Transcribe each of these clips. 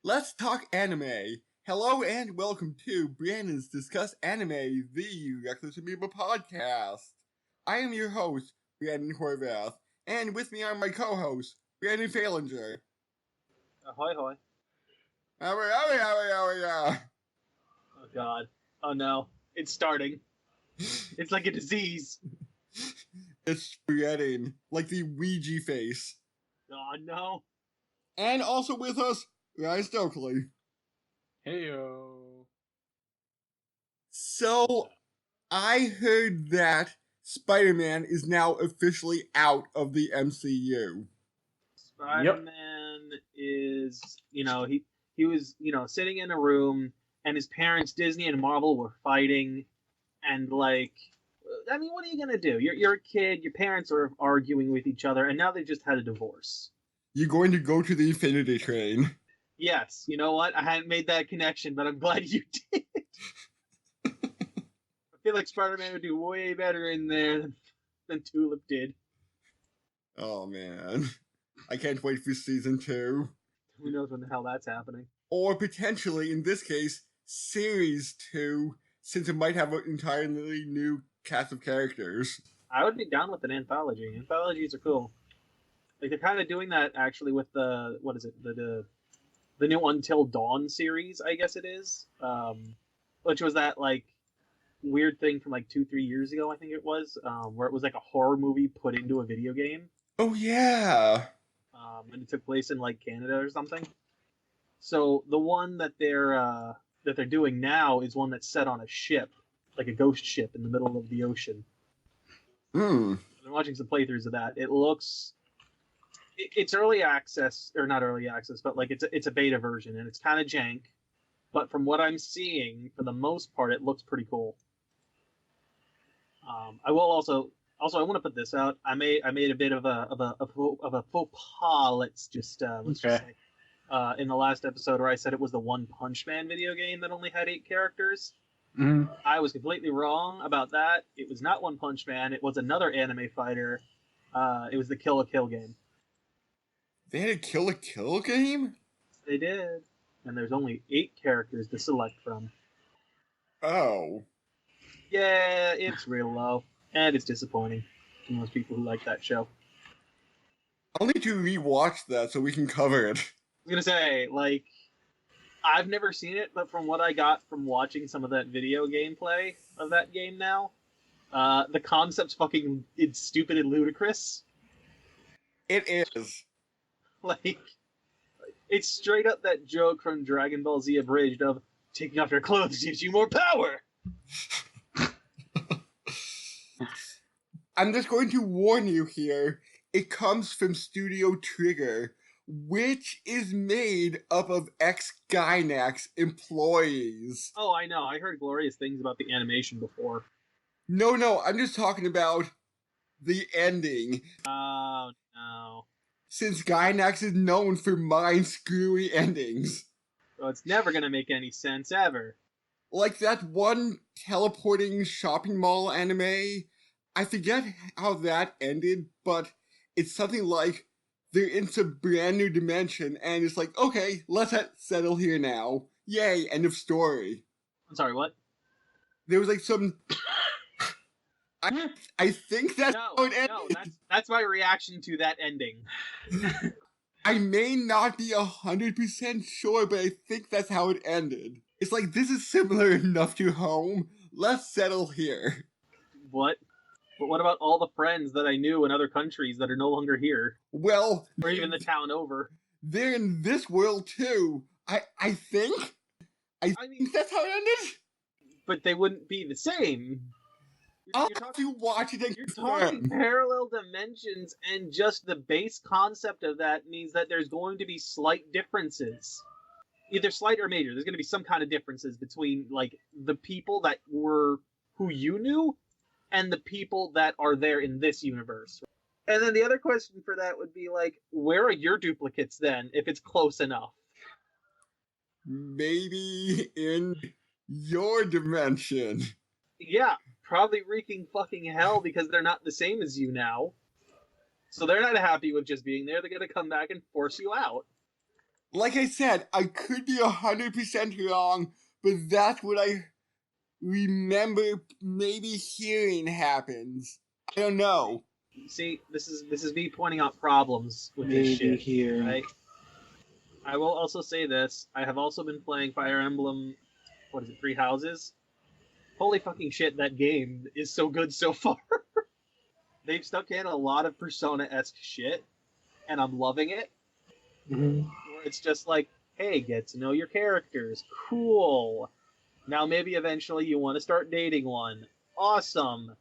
Let's talk anime. Hello and welcome to Brandon's Discuss Anime, the Reckless Amoeba podcast. I am your host, Brandon Horvath, and with me are my co-host, Brandon Falinger. Ahoy, hoy. Oh God. Oh no. It's starting. It's like a disease. It's spreading like the Ouija face. Oh no. And also with us, Ryan Stokely. Heyo. So, I heard that Spider-Man is now officially out of the MCU. Spider-Man is, he was, sitting in a room and his parents, Disney and Marvel, were fighting. And what are you going to do? You're a kid, your parents are arguing with each other, and now they just had a divorce. You're going to go to the Infinity Train. Yes, you know what? I hadn't made that connection, but I'm glad you did. I feel like Spider-Man would do way better in there than Tulip did. Oh, man. I can't wait for season 2. Who knows when the hell that's happening. Or potentially, in this case, series 2, since it might have an entirely new cast of characters. I would be down with an anthology. Anthologies are cool. Like, they're kind of doing that, actually, with the new Until Dawn series, I guess it is. Which was that, weird thing from, 2-3 years ago, I think it was, where it was, a horror movie put into a video game. Oh, yeah! And it took place in, Canada or something. So, the one that they're doing now is one that's set on a ship, like a ghost ship in the middle of the ocean. Hmm. I'm watching some playthroughs of that. It looks... It's early access, or not early access, but it's a beta version, and it's kind of jank. But from what I'm seeing, for the most part, it looks pretty cool. I will also I want to put this out. I made a bit of a faux pas. Let's just say, in the last episode where I said it was the One Punch Man video game that only had 8 characters. Mm-hmm. I was completely wrong about that. It was not One Punch Man. It was another anime fighter. It was the Kill la Kill game. They had a Kill la Kill game? They did. And there's only 8 characters to select from. Oh. Yeah, it's real low. And it's disappointing to most people who like that show. I'll need to rewatch that so we can cover it. I was gonna say, I've never seen it, but from what I got from watching some of that video gameplay of that game now, the concept's it's stupid and ludicrous. It is. It's straight up that joke from Dragon Ball Z Abridged of taking off your clothes gives you more power. I'm just going to warn you here. It comes from Studio Trigger, which is made up of ex-Gainax employees. Oh, I know. I heard glorious things about the animation before. No, I'm just talking about the ending. Oh, no. Since Gainax is known for mind-screwy endings. So it's never gonna make any sense, ever. Like that one teleporting shopping mall anime. I forget how that ended, but it's something like they're in some brand new dimension, and it's like, okay, let's settle here now. Yay, end of story. I'm sorry, what? There was some... I think that's how it ended. No, that's my reaction to that ending. I may not be 100% sure, but I think that's how it ended. It's like, this is similar enough to home. Let's settle here. What? But what about all the friends that I knew in other countries that are no longer here? Well... Or even the town over. They're in this world, too. I think? I think that's how it ended? But they wouldn't be the same. I'll have to watch it and You're talking parallel dimensions, and just the base concept of that means that there's going to be slight differences. Either slight or major. There's going to be some kind of differences between, the people that were who you knew and the people that are there in this universe. And then the other question for that would be, where are your duplicates then, if it's close enough? Maybe in your dimension. Yeah, probably wreaking fucking hell because they're not the same as you now. So they're not happy with just being there. They're going to come back and force you out. Like I said, I could be 100% wrong, but that's what I remember maybe hearing happens. I don't know. See, this is me pointing out problems with this Maybe shit. here. Right? I will also say this: I have also been playing Fire Emblem. What is it? Three Houses. Holy fucking shit! That game is so good so far. They've stuck in a lot of Persona-esque shit, and I'm loving it. Mhm. Where it's just like, hey, get to know your characters. Cool. Now maybe eventually you want to start dating one. Awesome.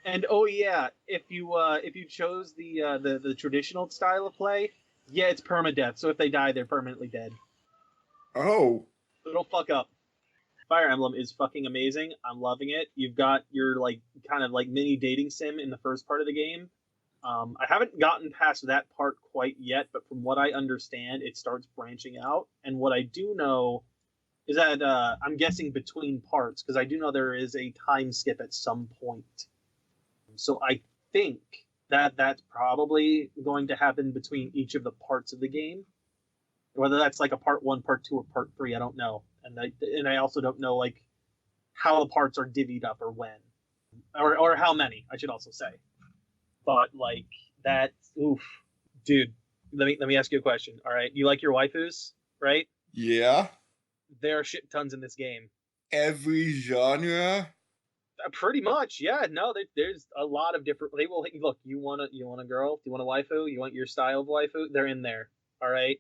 And oh yeah, if you chose the traditional style of play, yeah, it's permadeath. So if they die, they're permanently dead. Oh. It'll fuck up. Fire Emblem is fucking amazing. I'm loving it. You've got your like kind of like mini dating sim in the first part of the game. I haven't gotten past that part quite yet, but from what I understand, it starts branching out. And what I do know is that I'm guessing between parts because I do know there is a time skip at some point. So I think that that's probably going to happen between each of the parts of the game. Whether that's like a part one, part two, or part three, I don't know. And I also don't know like how the parts are divvied up or when, or how many. I should also say. But like that, oof, dude. Let me ask you a question. All right, you like your waifus, right? Yeah? There are shit tons in this game. Every genre? Pretty much, yeah. No, there's a lot of different. They will look. You want a girl? Do you want a waifu? You want your style of waifu? They're in there. All right.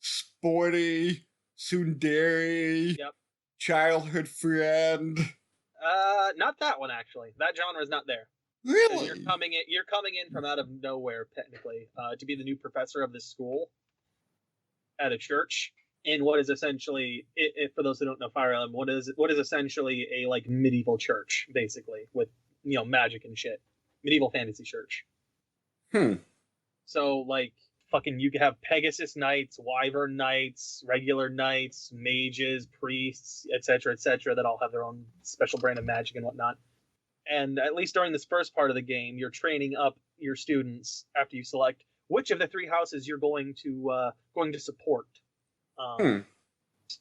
Sporty, tsundere, Yep. childhood friend. Not that one actually. That genre is not there. Really? You're coming in from out of nowhere technically to be the new professor of this school at a church in what is essentially, for those who don't know Fire Emblem, what is essentially a like medieval church basically with magic and shit, medieval fantasy church. So like fucking you could have Pegasus knights, Wyvern knights, regular knights, mages, priests, etc., that all have their own special brand of magic and whatnot. And at least during this first part of the game, you're training up your students after you select which of the three houses you're going to support.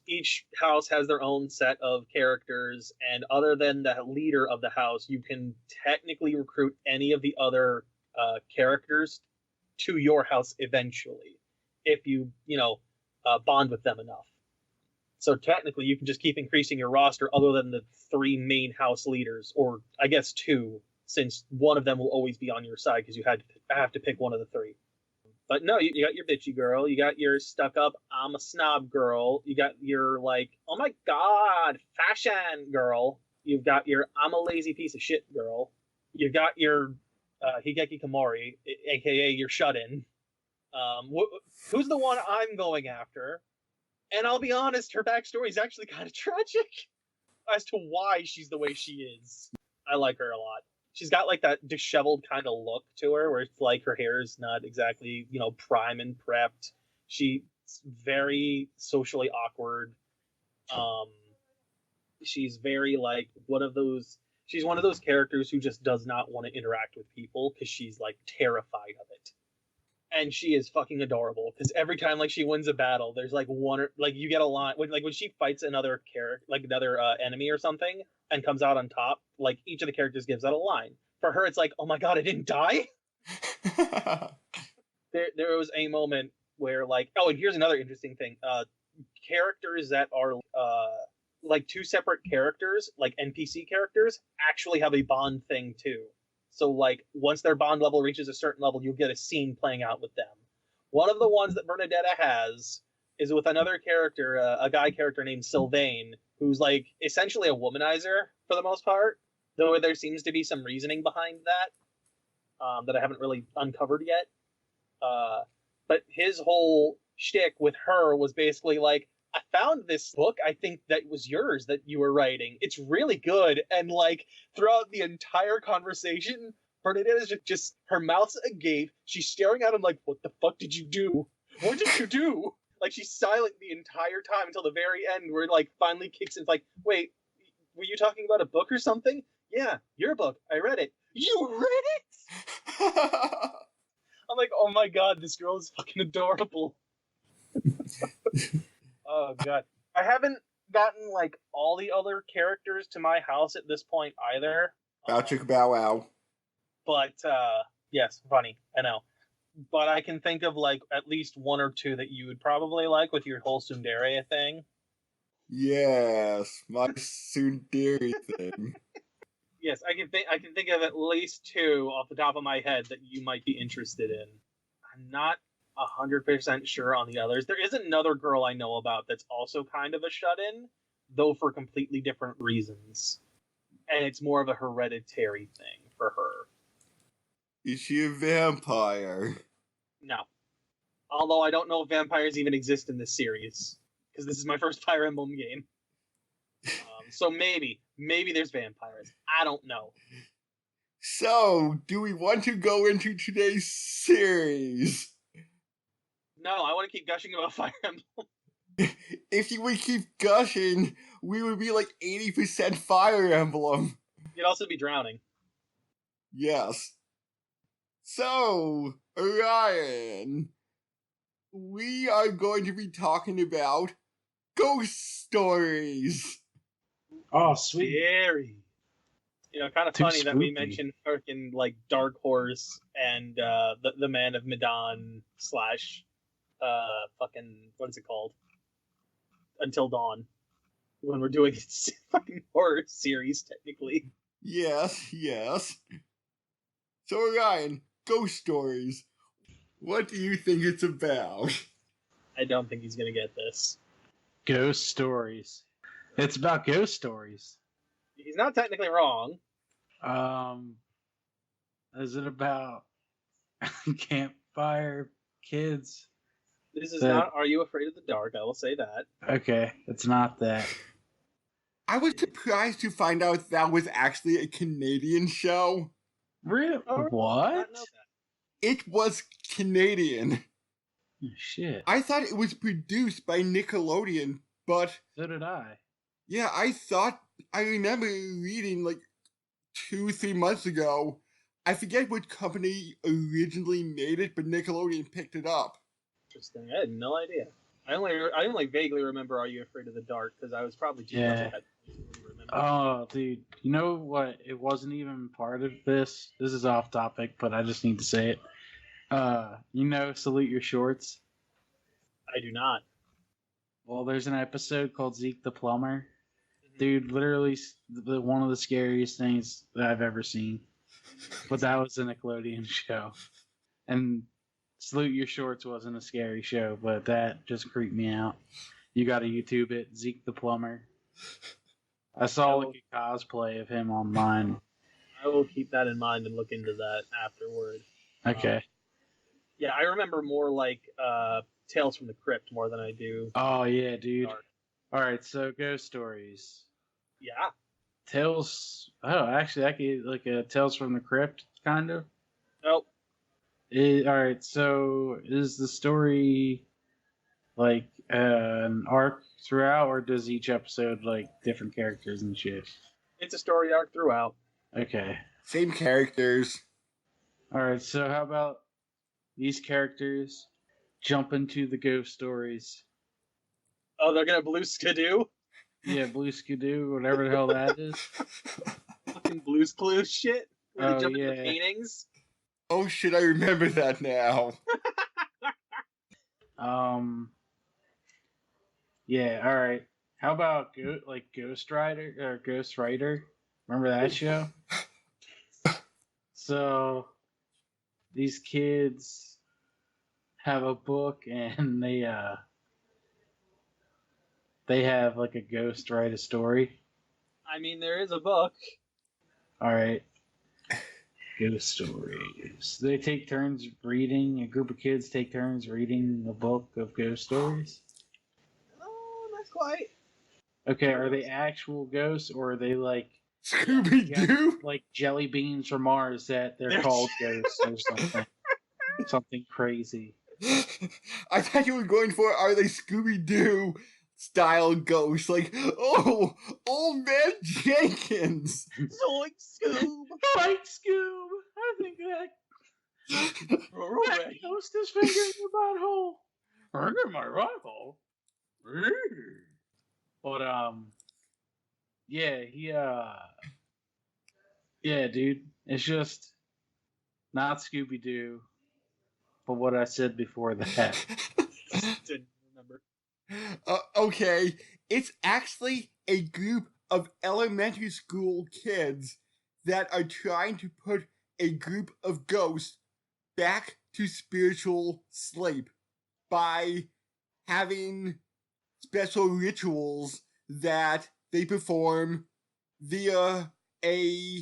Each house has their own set of characters, and other than the leader of the house, you can technically recruit any of the other characters to your house eventually, if you bond with them enough. So technically, you can just keep increasing your roster, other than the three main house leaders, or I guess two, since one of them will always be on your side because you have to pick one of the three. But no, you got your bitchy girl, you got your stuck up I'm a snob girl, you got your like oh my god fashion girl, you've got your I'm a lazy piece of shit girl, you've got your Higeki Komori, aka your shut-in. Who's the one I'm going after? And I'll be honest, her backstory is actually kind of tragic as to why she's the way she is. I like her a lot. She's got like that disheveled kind of look to her, where it's like her hair is not exactly prime and prepped. She's very socially awkward. She's very like one of those. She's one of those characters who just does not want to interact with people because she's like terrified of it. And she is fucking adorable because every time like she wins a battle, there's like one or like you get a line when she fights another character, like another enemy or something, and comes out on top. Like each of the characters gives out a line. For her, it's like, oh my god, I didn't die. There was a moment where like, oh, and here's another interesting thing. Characters that are like two separate characters, like NPC characters, actually have a bond thing too. So like once their bond level reaches a certain level, you'll get a scene playing out with them. One of the ones that Bernadetta has is with another character, a guy character named Sylvain, who's like essentially a womanizer for the most part, though there seems to be some reasoning behind that that I haven't really uncovered yet. But his whole shtick with her was basically like, I found this book, I think that was yours that you were writing. It's really good. And like throughout the entire conversation, Bernadette is just her mouth's agape. She's staring at him like, what the fuck did you do? What did you do? Like she's silent the entire time until the very end where it like finally kicks in. It's like, wait, were you talking about a book or something? Yeah, your book. I read it. You read it? I'm like, oh my god, this girl is fucking adorable. Oh god, I haven't gotten like all the other characters to my house at this point either. Bow chicka bow wow. But yes, funny, I know. But I can think of like at least one or two that you would probably like with your whole Tsundere thing. Yes, my tsundere thing. Yes, I can think of at least two off the top of my head that you might be interested in. I'm not 100% sure on the others. There is another girl I know about that's also kind of a shut-in, though for completely different reasons. And it's more of a hereditary thing for her. Is she a vampire? No. Although I don't know if vampires even exist in this series, because this is my first Fire Emblem game. So maybe there's vampires. I don't know. So, do we want to go into today's series? No, I want to keep gushing about Fire Emblem. If you would keep gushing, we would be like 80% Fire Emblem. You'd also be drowning. Yes. So, Ryan, we are going to be talking about ghost stories. Oh, sweet. Scary. You know, kind of Too funny that we spooky. mentioned fucking like Dark Horse and the Man of Medan slash fucking what is it called? Until Dawn. When we're doing this fucking horror series, technically. Yes, yes. So, Ryan, ghost stories. What do you think it's about? I don't think he's gonna get this. Ghost stories. It's about ghost stories. He's not technically wrong. Is it about campfire kids? This is That- not Are You Afraid of the Dark? I will say that. Okay, it's not that. I was surprised to find out that was actually a Canadian show. Really? Oh, really? I What? did not know that. It was Canadian. Oh, shit. I thought it was produced by Nickelodeon, but So did I. yeah, I remember reading like 2-3 months ago. I forget what company originally made it, but Nickelodeon picked it up. Interesting. I had no idea. I only vaguely remember Are You Afraid of the Dark because I was probably too much Yeah. ahead to really remember. Oh, dude. You know what? It wasn't even part of this. This is off topic, but I just need to say it. You know, Salute Your Shorts? I do not. Well, there's an episode called Zeke the Plumber. Dude, literally one of the scariest things that I've ever seen. But that was a Nickelodeon show. And Salute Your Shorts wasn't a scary show, but that just creeped me out. You gotta YouTube it, Zeke the Plumber. I saw like a cosplay of him online. I will keep that in mind and look into that afterward. Okay. Yeah, I remember more like Tales from the Crypt more than I do. Oh yeah, dude. Dark. Alright, so ghost stories. Yeah. Tales. Oh, actually, I could like a Tales from the Crypt, kind of. Nope. All right. So, is the story like an arc throughout, or does each episode like different characters and shit? It's a story arc throughout. Okay. Same characters. All right. So, how about these characters jump into the ghost stories? Oh, they're gonna Blue Skidoo? Yeah, Blue Skidoo, whatever the hell that is. Fucking Blue's Clues shit? Where they Oh, jump into yeah. paintings? Oh shit, I remember that now. Yeah. All right. How about Ghost Rider or Ghost Rider? Remember that show? So these kids have a book and they have like a ghost write a story. I mean, there is a book. All right. Ghost stories. They take turns reading. A group of kids take turns reading a book of ghost stories. Oh, not quite. Okay, are they actual ghosts or are they like Scooby-Doo? like jelly beans from Mars that they're called ghosts or something? Something crazy. I thought you were going for, are they Scooby-Doo style ghosts? Like, oh, old man Jenkins! Zoink, Scoob! Right, Scoob. I think that Right. ghost is fingering your butthole. I get my rifle. But yeah, yeah, dude, it's just not Scooby Doo, but what I said before that. Didn't remember. Okay, it's actually a group of elementary school kids that are trying to put a group of ghosts back to spiritual sleep by having special rituals that they perform via a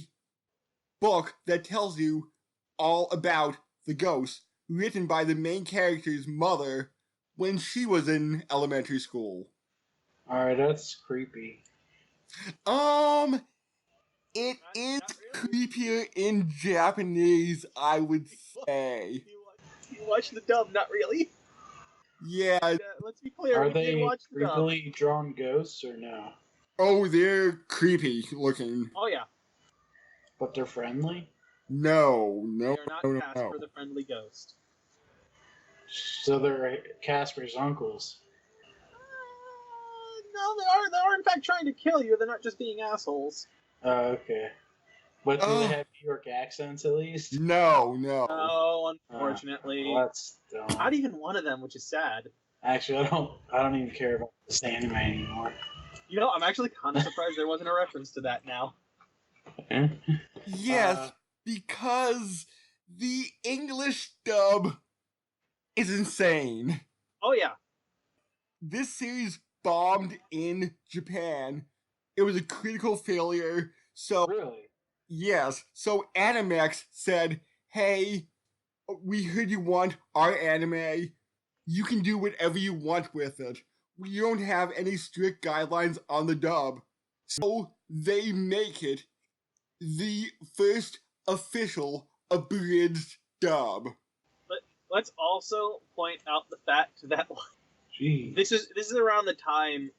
book that tells you all about the ghosts, written by the main character's mother when she was in elementary school. Alright, that's creepy. It is Not really? creepier in Japanese, I would say. You watch the dub, not really. Yeah. Let's be clear, Are we did they watch the dub. creepily drawn ghosts or no? Oh, they're creepy looking. Oh yeah, But they're friendly? No, they no, are not no, cast no. for the friendly ghost. So they're Casper's uncles. No, they are in fact trying to kill you. They're not just being assholes. Oh, okay. But do Oh. they have New York accents at least? No, no. No, unfortunately, Well, that's dumb. not even one of them, which is sad. Actually, I don't even care about this anime anymore. You know, I'm actually kind of surprised there wasn't a reference to that now. Yes, because the English dub is insane. Oh yeah, This series bombed in Japan. It was a critical failure. So, Really? yes. So Animax said, hey, we heard you want our anime. You can do whatever you want with it. We don't have any strict guidelines on the dub. So they make it the first official abridged dub. but let's also point out the fact that Gee. this is around the time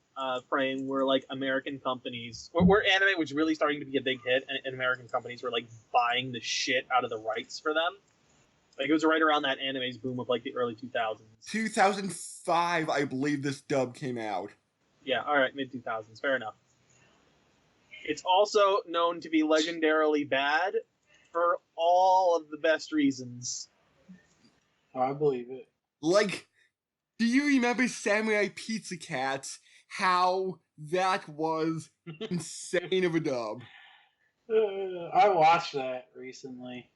frame where like American companies, where anime was really starting to be a big hit, and American companies were like buying the shit out of the rights for them. Like it was right around that anime's boom of like the early 2000s. 2005, I believe this dub came out. Yeah, all right, mid 2000s, fair enough. It's also known to be legendarily bad for all of the best reasons. I believe it. Like, do you remember Samurai Pizza Cats? How that was insane of a dub. I watched that recently.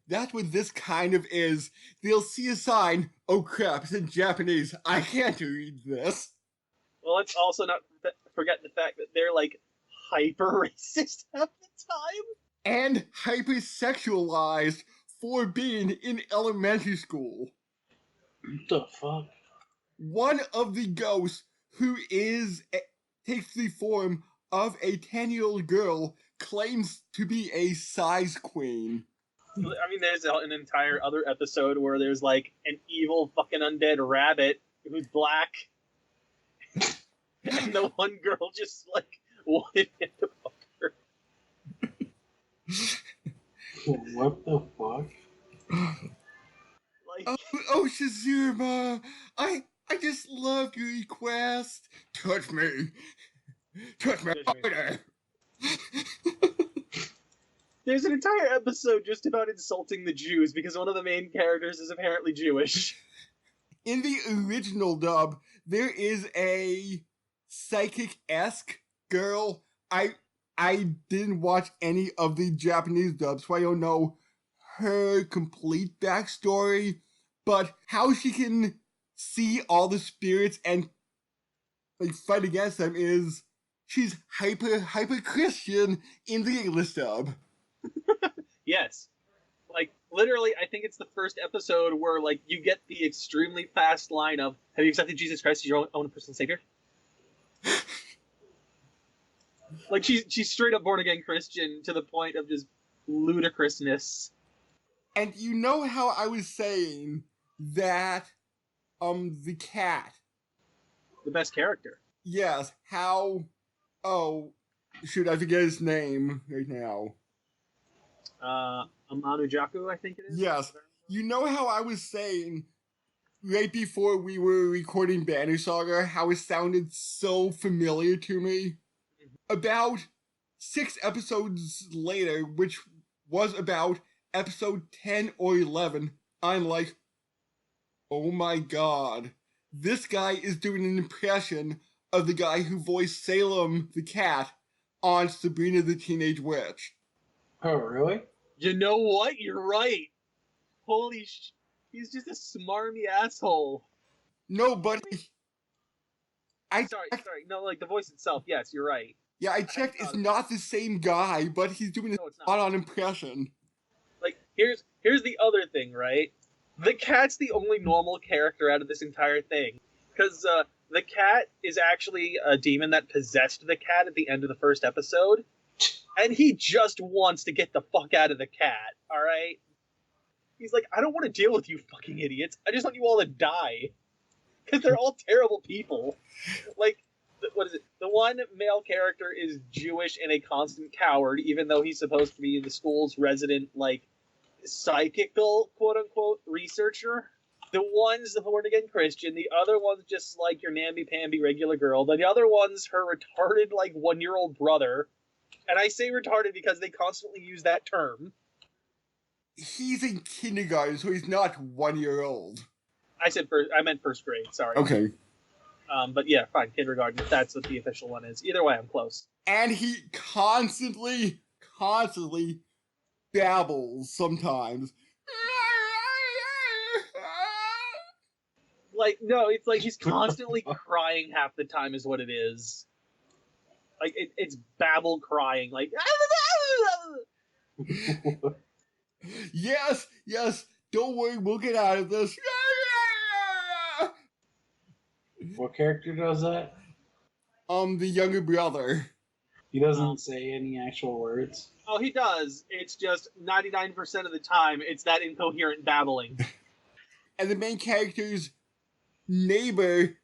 That's what this kind of is. They'll see a sign, oh crap, it's in Japanese, I can't read this. Well, let's also not forget the fact that they're like hyper racist half the time. And hypersexualized for being in elementary school. What the fuck? One of the ghosts who takes the form of a 10-year-old girl claims to be a size queen. I mean, there's an entire other episode where there's like an evil fucking undead rabbit who's black, and the one girl just like wanted him to fuck her. What the fuck? Like, Oh, Shizuma, I just love your request. Touch me. Touch me harder. there's an entire episode just about insulting the Jews because one of the main characters is apparently Jewish. In the original dub, there is a psychic-esque girl. I didn't watch any of the Japanese dubs, so I don't know her complete backstory, but how she can see all the spirits and like fight against them is she's hyper Christian in the English dub. Yes. Like, literally, I think it's the first episode where, like, you get the extremely fast line of, have you accepted Jesus Christ as your own personal savior? Like, she's straight up born-again Christian to the point of just ludicrousness. And you know how I was saying that, the cat. The best character. Yes, how, oh, shoot, I forget his name right now. Amanu Jaku, I think it is. Yes. You know how I was saying right before we were recording Banner Saga how it sounded so familiar to me? About 6 episodes later, which was about episode 10 or 11, I'm like, oh my god, this guy is doing an impression of the guy who voiced Salem the cat on Sabrina the Teenage Witch. Oh, really? You know what? You're right. Holy sh... He's just a smarmy asshole. No, but Sorry. No, like the voice itself. Yes, you're right. Yeah, I checked. It's not the same guy, but he's doing a spot-on impression. Like, here's the other thing, right? The cat's the only normal character out of this entire thing. Because the cat is actually a demon that possessed the cat at the end of the first episode. And he just wants to get the fuck out of the cat, alright? He's like, I don't want to deal with you fucking idiots. I just want you all to die. Because they're all terrible people. Like, what is it? The one male character is Jewish and a constant coward, even though he's supposed to be the school's resident, like, psychical, quote-unquote, researcher. The one's the born-again Christian. The other one's just, like, your namby-pamby regular girl. The other one's her retarded, like, 1-year-old brother. And I say retarded because they constantly use that term. He's in kindergarten, so he's not 1 year old. I meant first grade, sorry. Okay. But yeah, fine, kindergarten, if that's what the official one is. Either way, I'm close. And he constantly babbles sometimes. Like, no, it's like he's constantly crying half the time is what it is. Like, it's babble crying, like... Yes, don't worry, we'll get out of this. What character does that? The younger brother. He doesn't say any actual words. Oh, he does. It's just 99% of the time, it's that incoherent babbling. And the main character's neighbor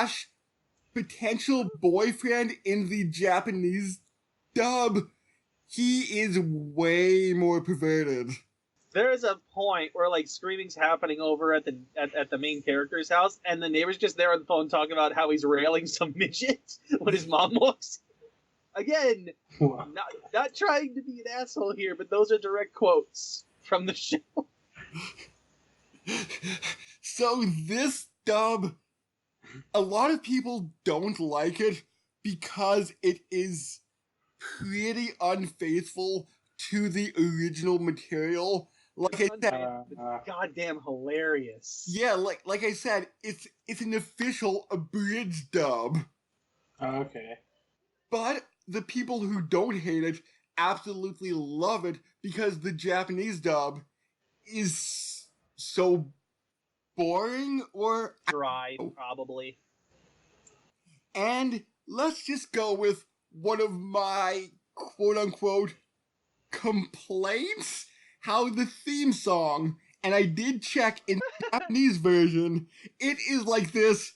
/ potential boyfriend in the Japanese dub, he is way more perverted. There is a point where, like, screaming's happening over at the main character's house, and the neighbor's just there on the phone talking about how he's railing some midget when his mom walks. Again, not trying to be an asshole here, but those are direct quotes from the show. So this dub, a lot of people don't like it because it is pretty unfaithful to the original material. Like I said, it's goddamn hilarious. Yeah, like I said, it's an official abridged dub. Oh, okay. But the people who don't hate it absolutely love it because the Japanese dub is so boring or dry, probably. And let's just go with one of my quote-unquote complaints, how the theme song, and I did check in the Japanese version, it is like this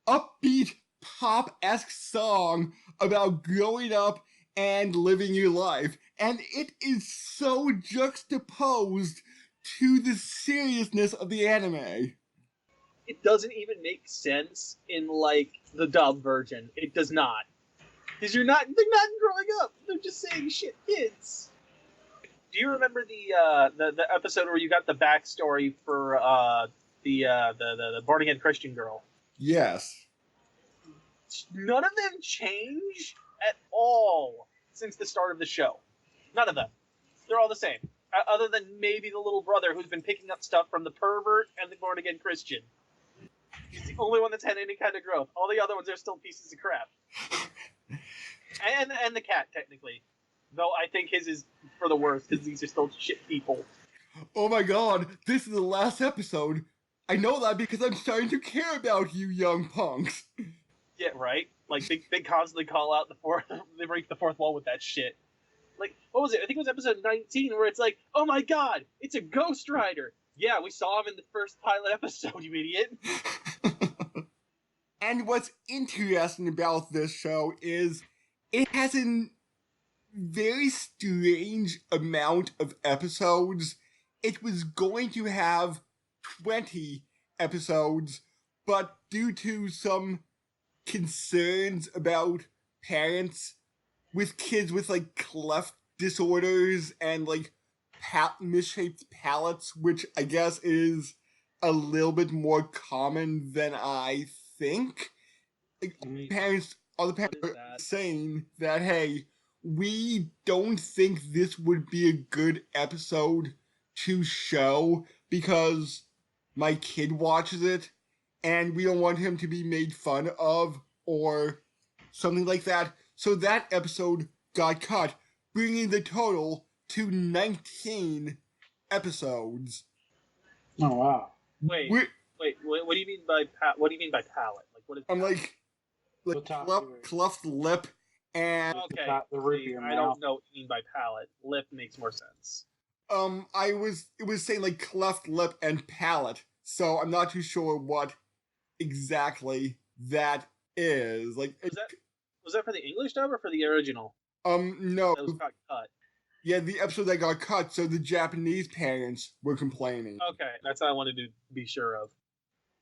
upbeat pop-esque song about growing up and living your life. And it is so juxtaposed to the seriousness of the anime. It doesn't even make sense in, like, the dub version. It does not. Because they're not growing up. They're just saying shit kids. Do you remember the episode where you got the backstory for the born again Christian girl? Yes. None of them change at all since the start of the show. None of them. They're all the same. Other than maybe the little brother who's been picking up stuff from the pervert and the born again Christian. He's the only one that's had any kind of growth. All the other ones are still pieces of crap. And the cat, technically. Though I think his is for the worst, because these are still shit people. Oh my god, this is the last episode. I know that because I'm starting to care about you young punks. Yeah, right? Like, they constantly call out they break the fourth wall with that shit. Like, what was it? I think it was episode 19, where it's like, oh my god, it's a Ghost Rider! Yeah, we saw him in the first pilot episode, you idiot! And what's interesting about this show is it has a very strange amount of episodes. It was going to have 20, episodes, but due to some concerns about parents with kids with like cleft disorders and like misshaped palates, which I guess is a little bit more common than I think. Like, other parents What is are that? saying that, hey, we don't think this would be a good episode to show because my kid watches it and we don't want him to be made fun of or something like that. So that episode got cut, bringing the total to 19 episodes. Oh wow. Wait, what do you mean by what do you mean by palate? Like, what is? I'm palate? like The top two. cleft lip and Okay, the roof of your I mouth. don't know what you mean by palate. Lip makes more sense. it was saying like cleft lip and palate, so I'm not too sure what exactly that is. Like, Was that for the English dub or for the original? no, That was got cut. yeah, the episode that got cut, so the Japanese parents were complaining. Okay, that's what I wanted to be sure of.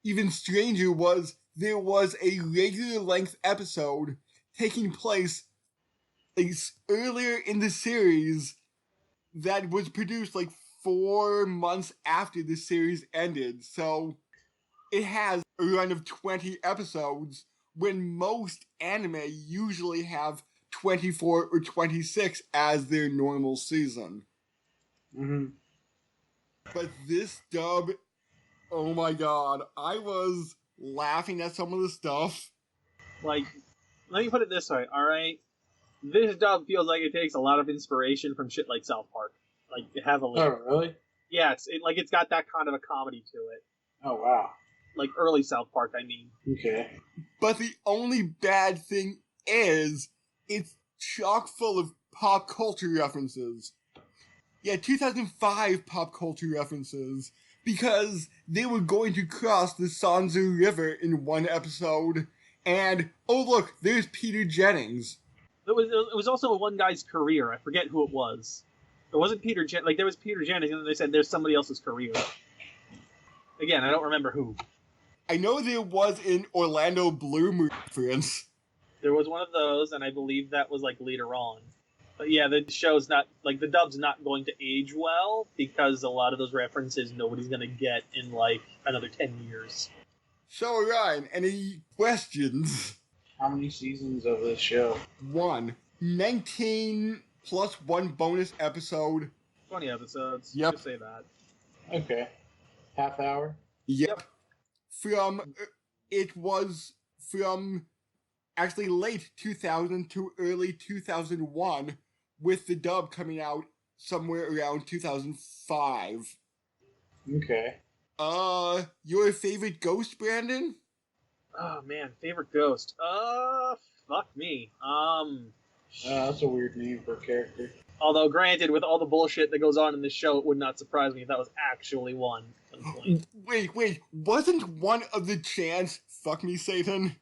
Even stranger was there was a regular length episode taking place earlier in the series that was produced like 4 months after the series ended. So it has a run of 20 episodes when most anime usually have 24 or 26 as their normal season. Mm-hmm. But this dub, oh my god, I was laughing at some of the stuff. Like, let me put it this way, alright? This dub feels like it takes a lot of inspiration from shit like South Park. Like, heavily. Oh really? Yeah, it's got that kind of a comedy to it. Oh wow. Like, early South Park, I mean. Okay. But the only bad thing is, it's chock full of pop culture references. Yeah, 2005 pop culture references. Because they were going to cross the Sanzu River in one episode, and oh look, there's Peter Jennings. It was also one guy's career. I forget who it was. It wasn't Peter Like, there was Peter Jennings, and then they said there's somebody else's career. Again, I don't remember who. I know there was an Orlando Bloom reference. There was one of those, and I believe that was, like, later on. But yeah, the show's not, like, the dub's not going to age well, because a lot of those references nobody's going to get in, like, another 10 years. So, Ryan, any questions? How many seasons of this show? 1. 19 plus 1 bonus episode. 20 episodes. Yep. Just say that. Okay. Half hour? Yep. It was from actually late 2000 to early 2001, with the dub coming out somewhere around 2005. Okay. Your favorite ghost, Brandon? Oh, man. Favorite ghost. Fuck me. That's a weird name for a character. Although, granted, with all the bullshit that goes on in this show, it would not surprise me if that was actually one. Wait, wasn't one of the chants "fuck me, Satan"?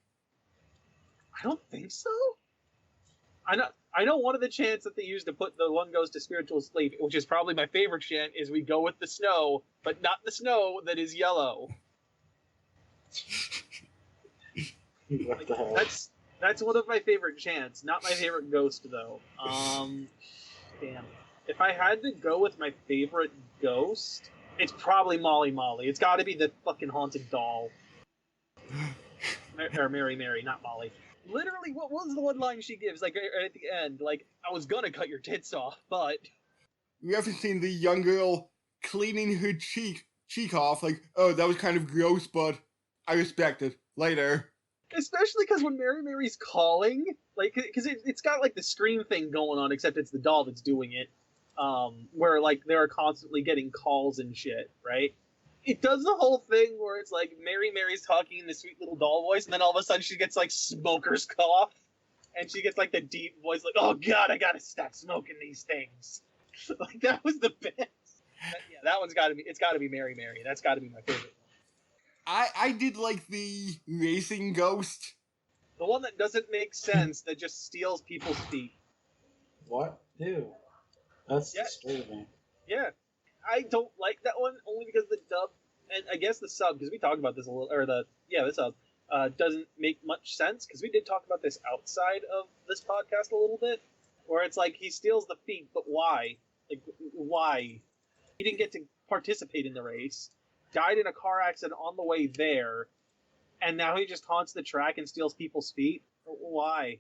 I don't think so. I know one of the chants that they use to put the one goes to spiritual sleep, which is probably my favorite chant, is "We go with the snow, but not the snow that is yellow." What the hell? That's one of my favorite chants. Not my favorite ghost though. Damn. If I had to go with my favorite ghost, it's probably Molly Molly. It's got to be the fucking haunted doll. Or Mary, not Molly. Literally, what was the one line she gives, like, at the end? Like, I was gonna cut your tits off, but... Referencing the young girl cleaning her cheek off, like, oh, that was kind of gross, but I respect it. Later. Especially because when Mary's calling, like, because it's got, like, the scream thing going on, except it's the doll that's doing it, where, like, they're constantly getting calls and shit, right? It does the whole thing where it's like Mary's talking in the sweet little doll voice, and then all of a sudden she gets like smoker's cough, and she gets like the deep voice, like, "Oh God, I gotta stop smoking these things." Like, that was the best. Yeah, that one's gotta be. It's gotta be Mary. That's gotta be my favorite one. I did like the racing ghost. The one that doesn't make sense, that just steals people's feet. What? Ew. That's disturbing. Yeah. I don't like that one only because the dub And I guess the sub, because we talked about this a little, or the sub doesn't make much sense because we did talk about this outside of this podcast a little bit, where it's like he steals the feet, but why? Like, why? He didn't get to participate in the race, died in a car accident on the way there, and now he just haunts the track and steals people's feet. Why?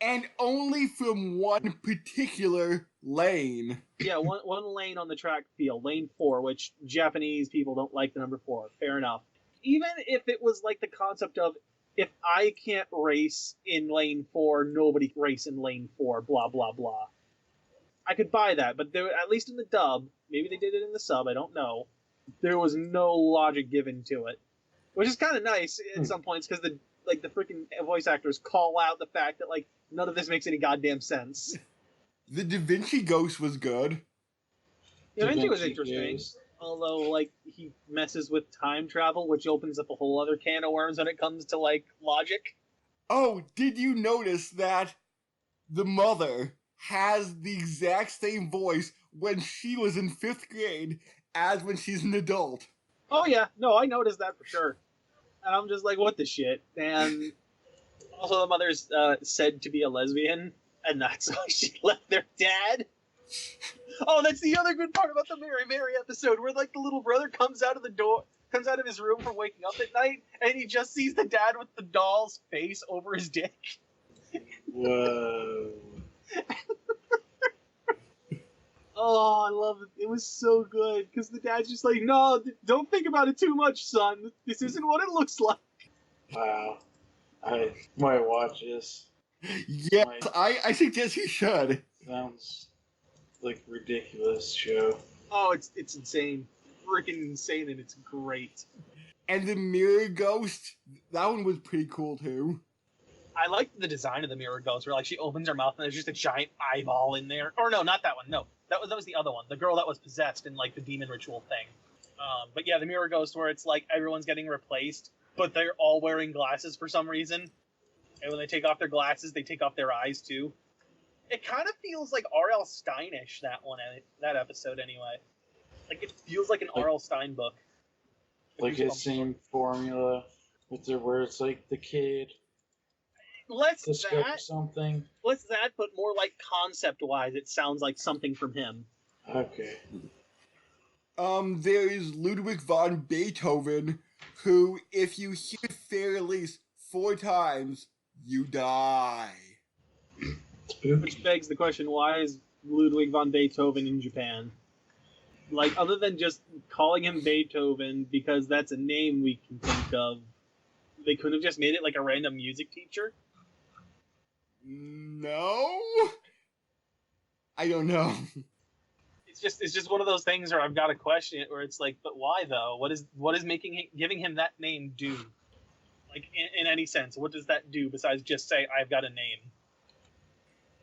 And only from one particular lane. Yeah, one lane on the track field, lane 4, which Japanese people don't like the number 4. Fair enough. Even if it was like the concept of, if I can't race in lane 4, nobody can race in lane 4, blah, blah, blah. I could buy that, but there, at least in the dub, maybe they did it in the sub, I don't know, there was no logic given to it. Which is kind of nice at some points, because the freaking voice actors call out the fact that, like, none of this makes any goddamn sense. The Da Vinci Ghost was good. Da Vinci was interesting. Ghost. Although, like, he messes with time travel, which opens up a whole other can of worms when it comes to, like, logic. Oh, did you notice that the mother has the exact same voice when she was in 5th grade as when she's an adult? Oh, yeah. No, I noticed that for sure. And I'm just like, what the shit? And also the mother's said to be a lesbian, and that's why she left their dad. Oh, that's the other good part about the Mary Mary episode, where like the little brother comes out of his room from waking up at night, and he just sees the dad with the doll's face over his dick. Whoa. Oh, I love it. It was so good, because the dad's just like, no, don't think about it too much, son. This isn't what it looks like. Wow. I might watch this. Yes, I suggest you should. Sounds like ridiculous show. Oh, it's insane. Freaking insane, and it's great. And the Mirror Ghost, that one was pretty cool too. I liked the design of the Mirror Ghost, where like she opens her mouth and there's just a giant eyeball in there. Or no, not that one. No, that was the other one. The girl that was possessed in like the demon ritual thing. But yeah, the Mirror Ghost, where it's like everyone's getting replaced, but they're all wearing glasses for some reason. And when they take off their glasses, they take off their eyes too. It kind of feels like R.L. Steinish, that episode anyway. Like it feels like an R.L. Stein book. Like the same formula with where it's like the kid. Less that, something. Less that, but more like concept-wise, it sounds like something from him. Okay. There is Ludwig von Beethoven, who, if you hear fair release 4 times, you die. Which begs the question, why is Ludwig von Beethoven in Japan? Like, other than just calling him Beethoven because that's a name we can think of, they could have just made it like a random music teacher? No? I don't know. It's just one of those things where I've got to question it, where it's like, but why though? What is giving him that name do? Like, in any sense, what does that do besides just say, I've got a name?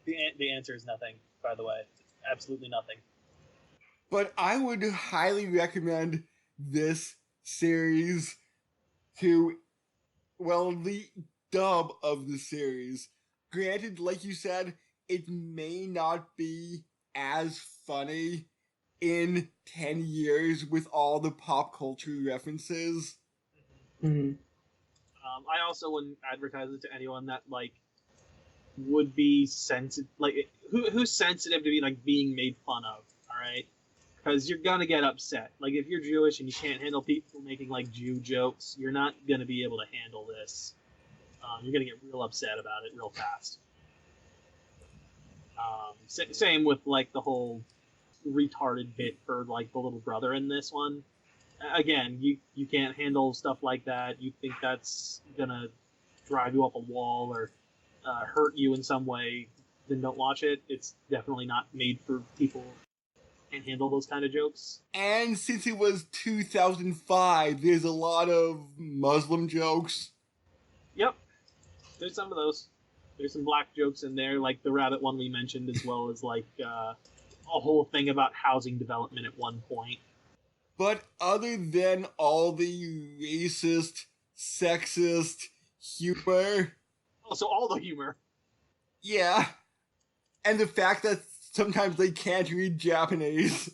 The answer is nothing, by the way. It's absolutely nothing. But I would highly recommend this series to, well, the dub of the series. Granted, like you said, it may not be as funny in 10 years with all the pop culture references. Mm-hmm. I also wouldn't advertise it to anyone that, like, would be sensitive, like, who's sensitive to being made fun of, alright? Because you're gonna get upset. Like, if you're Jewish and you can't handle people making, like, Jew jokes, you're not gonna be able to handle this. You're gonna get real upset about it real fast. Same with, like, the whole retarded bit for, like, the little brother in this one. Again, you can't handle stuff like that. You think that's gonna drive you up a wall or hurt you in some way, then don't watch it. It's definitely not made for people who can't handle those kind of jokes. And since it was 2005, there's a lot of Muslim jokes. Yep. There's some of those. There's some black jokes in there, like the rabbit one we mentioned, as well as like a whole thing about housing development at one point. But other than all the racist, sexist humor... Oh, so all the humor. Yeah. And the fact that sometimes they can't read Japanese.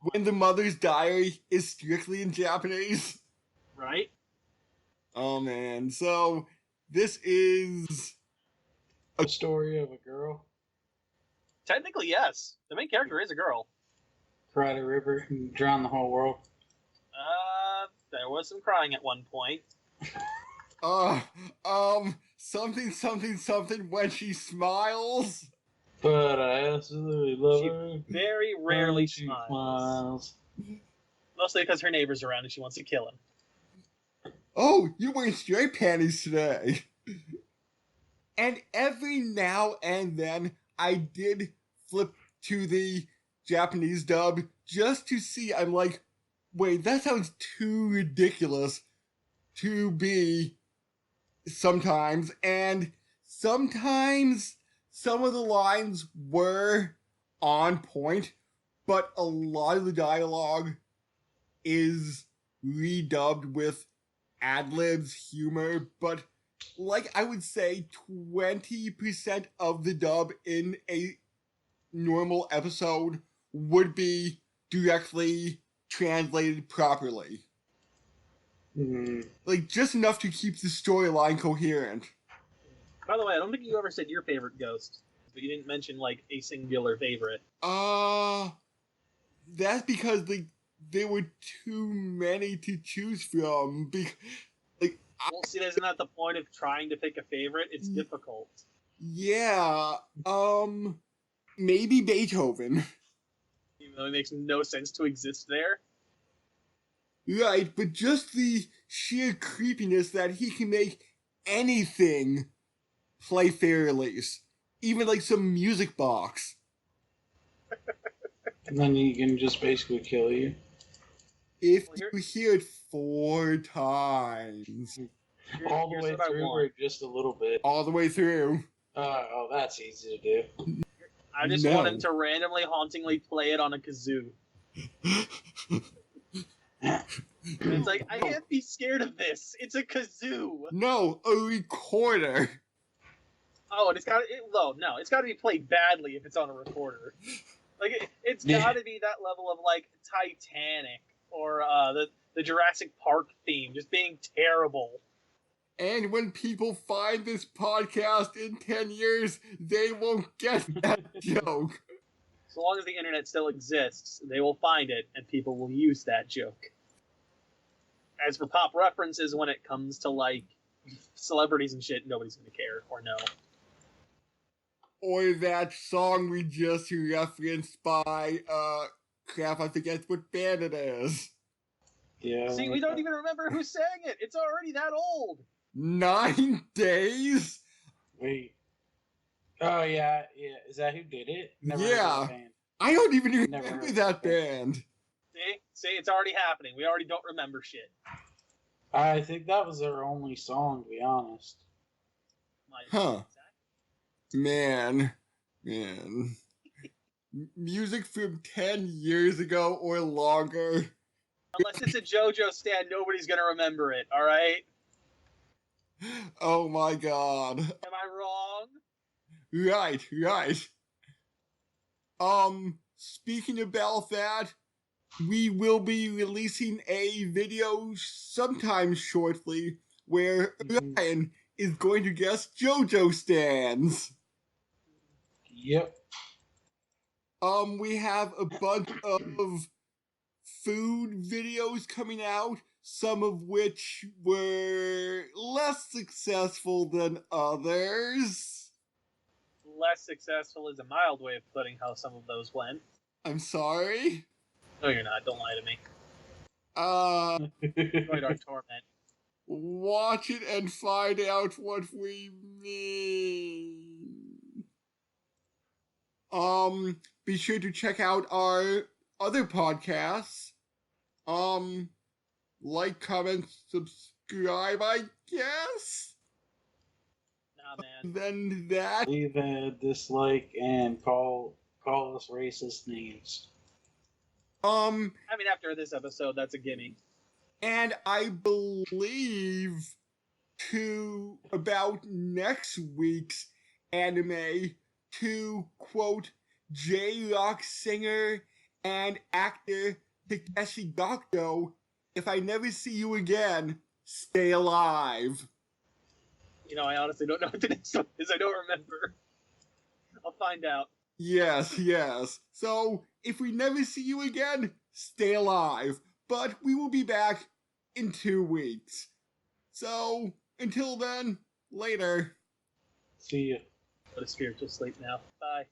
when the mother's diary is strictly in Japanese. Right? Oh man, so this is A story of a girl Technically, yes. The main character is a girl. cried a river and drowned the whole world. There was some crying at one point. something when she smiles. But I absolutely love She her. very rarely She smiles. Mostly because her neighbor's around and she wants to kill him. Oh, you're wearing straight panties today. And every now and then, I did flip to the Japanese dub just to see. I'm like, wait, that sounds too ridiculous to be sometimes. And sometimes some of the lines were on point, but a lot of the dialogue is redubbed with ad-libs, humor, but like I would say 20% of the dub in a normal episode would be directly translated properly. Mm. Like just enough to keep the storyline coherent. By the way, I don't think you ever said your favorite ghost, but you didn't mention like a singular favorite. That's because there were too many to choose from. Well, see, isn't that the point of trying to pick a favorite? It's difficult. Yeah, maybe Beethoven. Even though it makes no sense to exist there. Right, but just the sheer creepiness that he can make anything play fairly. Even like some music box. And then he can just basically kill you. If you hear it 4 times. All the way through or just a little bit? All the way through. Oh, that's easy to do. I just want him to randomly, hauntingly play it on a kazoo. It's like, I can't be scared of this. It's a kazoo. No, a recorder. Oh, and it's got it's got to be played badly if it's on a recorder. Like it's got to be that level of like Titanic or the Jurassic Park theme just being terrible. And when people find this podcast in 10 years, they won't get that joke. So long as the internet still exists, they will find it, and people will use that joke. As for pop references, when it comes to, like, celebrities and shit, nobody's gonna care or know. Or that song we just referenced by, crap, I forget what band it is. Yeah. See, we don't even remember who sang it. It's already that old. 9 days? Wait. Oh, yeah. Is that who did it? Never heard of that band. I don't even remember that band. See, it's already happening. We already don't remember shit. I think that was their only song, to be honest. Huh. Man. Music from 10 years ago or longer. Unless it's a JoJo stand, nobody's gonna remember it, alright? Oh my god. Am I wrong? Right. Speaking about that, we will be releasing a video sometime shortly where Ryan is going to guess JoJo stands. Yep. We have a bunch of food videos coming out, some of which were less successful than others. Less successful is a mild way of putting how some of those went. I'm sorry? No, you're not. Don't lie to me. Avoid our torment. Watch it and find out what we mean. Be sure to check out our other podcasts. Like, comment, subscribe, I guess? Nah, man. Then that. Leave a dislike and call us racist names. I mean, after this episode, that's a gimme. And I believe about next week's anime, to quote J-Rock singer and actor Takeshi Gakdo, if I never see you again, stay alive. I honestly don't know what the next one is. I don't remember. I'll find out. Yes, yes. So, if we never see you again, stay alive. But we will be back in 2 weeks. So, until then, later. See ya. Go to spiritual sleep now. Bye.